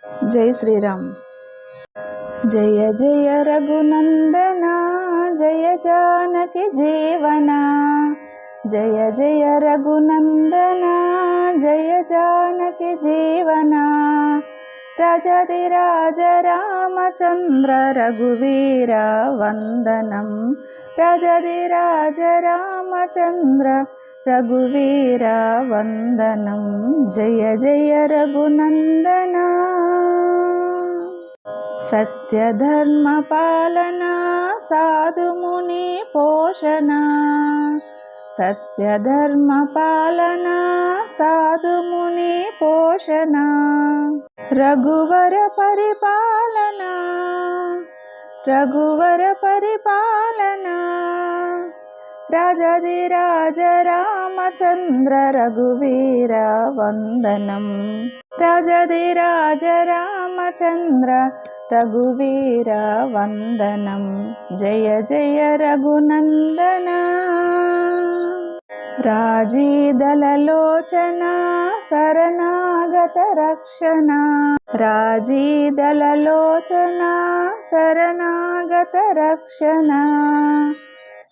జై శ్రీరామ్. జయ జయ రఘునందన జయ జానకి జీవన, జయ జయ రఘునందన జయ జానకి జీవన, రాజాదిరాజ రామచంద్ర రఘువీర వందనం, రాజాదిరాజ రామచంద్ర రఘువీర వందనం, జయ జయ రఘునందన. సత్యధర్మ పాలన సాధుముని పోషణ, సత్యధర్మ పాలన సాధుముని పోషణ, రఘువర పరిపాలన, రఘువర పరిపాలన, రాజాదిరాజ రామచంద్ర రఘువీర వందనం, రాజాదిరాజ రామచంద్ర రఘువీర వందనం, జయ జయ రఘునందన. రాజీదళలోచన శరణాగత రక్షణ, రాజీదళలోచన శరణాగత రక్షణ,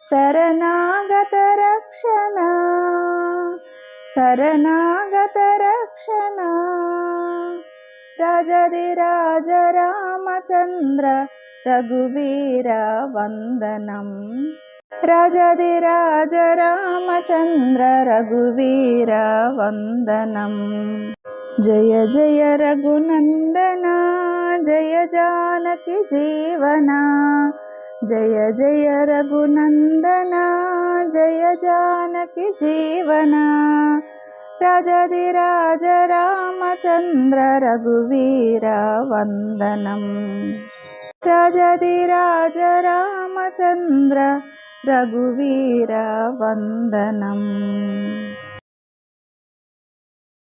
శరణాగత రక్షణ, శరణాగత రక్షణ, రాజాదిరాజ రామచంద్ర రఘువీర వందనం, రాజాదిరాజ రామచంద్ర రఘువీర వందనం, జయ జయ రఘునందన జయ జానకి జీవన, జయ జయ రఘునందన జయ జానకి జీవన, రాజాదిరాజ రామచంద్ర రఘువీర వందనం, రాజాదిరాజ రామచంద్ర రఘువీర వందనం.